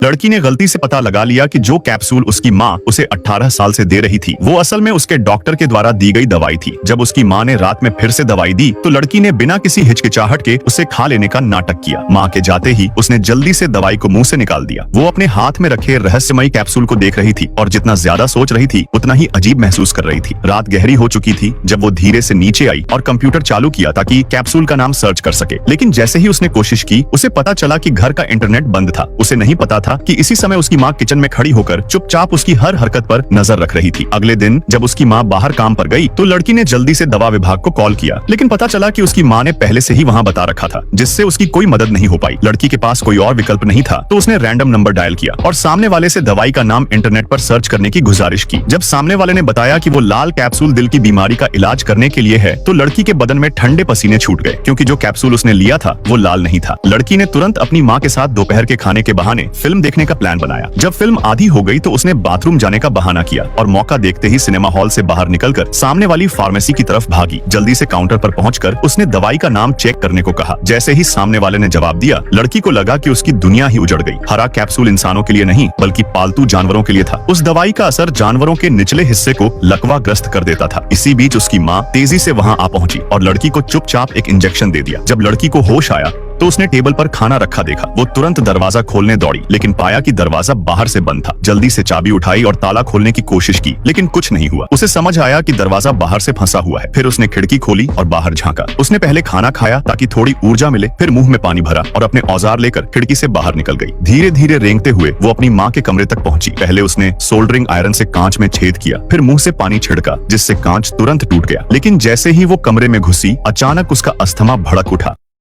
लड़की ने गलती से पता लगा लिया कि जो कैप्सूल उसकी माँ उसे 18 साल से दे रही थी वो असल में उसके डॉक्टर के द्वारा दी गई दवाई थी। जब उसकी माँ ने रात में फिर से दवाई दी तो लड़की ने बिना किसी हिचकिचाहट के उसे खा लेने का नाटक किया। माँ के जाते ही उसने जल्दी से दवाई को मुंह से निकाल दिया। वो अपने हाथ में रखे रहस्यमयी कैप्सूल को देख रही थी और जितना ज्यादा सोच रही थी उतना ही अजीब महसूस कर रही थी। रात गहरी हो चुकी थी जब वो धीरे से नीचे आई और कंप्यूटर चालू किया ताकि कैप्सूल का नाम सर्च कर सके। लेकिन जैसे ही उसने कोशिश की उसे पता चला कि घर का इंटरनेट बंद था। उसे नहीं पता था कि इसी समय उसकी माँ किचन में खड़ी होकर चुपचाप उसकी हर हरकत पर नजर रख रही थी। अगले दिन जब उसकी माँ बाहर काम पर गई तो लड़की ने जल्दी से दवा विभाग को कॉल किया, लेकिन पता चला कि उसकी माँ ने पहले से ही वहाँ बता रखा था, जिससे उसकी कोई मदद नहीं हो पाई। लड़की के पास कोई और विकल्प नहीं था तो उसने रैंडम नंबर डायल किया और सामने वाले से दवाई का नाम इंटरनेट पर सर्च करने की गुजारिश की। जब सामने वाले ने बताया कि वो लाल कैप्सूल दिल की बीमारी का इलाज करने के लिए है तो लड़की के बदन में ठंडे पसीने छूट गए, क्योंकि जो कैप्सूल उसने लिया था वो लाल नहीं था। लड़की ने तुरंत अपनी माँ के साथ दोपहर के खाने के बहाने फिल्म देखने का प्लान बनाया। जब फिल्म आधी हो गई तो उसने बाथरूम जाने का बहाना किया और मौका देखते ही सिनेमा हॉल से बाहर निकलकर सामने वाली फार्मेसी की तरफ भागी। जल्दी से काउंटर पर पहुंचकर उसने दवाई का नाम चेक करने को कहा। जैसे ही सामने वाले ने जवाब दिया लड़की को लगा कि उसकी दुनिया ही उजड़ गई। हरा कैप्सूल इंसानों के लिए नहीं बल्कि पालतू जानवरों के लिए था। उस दवाई का असर जानवरों के निचले हिस्से को लकवाग्रस्त कर देता था। इसी बीच उसकी माँ तेजी से वहाँ आ पहुंची और लड़की को चुपचाप एक इंजेक्शन दे दिया। जब लड़की को होश आया तो उसने टेबल पर खाना रखा देखा। वो तुरंत दरवाजा खोलने दौड़ी, लेकिन पाया कि दरवाजा बाहर से बंद था। जल्दी से चाबी उठाई और ताला खोलने की कोशिश की, लेकिन कुछ नहीं हुआ। उसे समझ आया कि दरवाजा बाहर से फंसा हुआ है। फिर उसने खिड़की खोली और बाहर झांका। उसने पहले खाना खाया ताकि थोड़ी ऊर्जा मिले, फिर मुंह में पानी भरा और अपने औजार लेकर खिड़की से बाहर निकल गई। धीरे धीरे रेंगते हुए वो अपनी माँ के कमरे तक पहुंची। पहले उसने सोल्डरिंग आयरन से कांच में छेद किया, फिर मुंह से पानी छिड़का जिससे कांच तुरंत टूट गया। लेकिन जैसे ही वो कमरे में घुसी अचानक उसका अस्थमा भड़क उठा।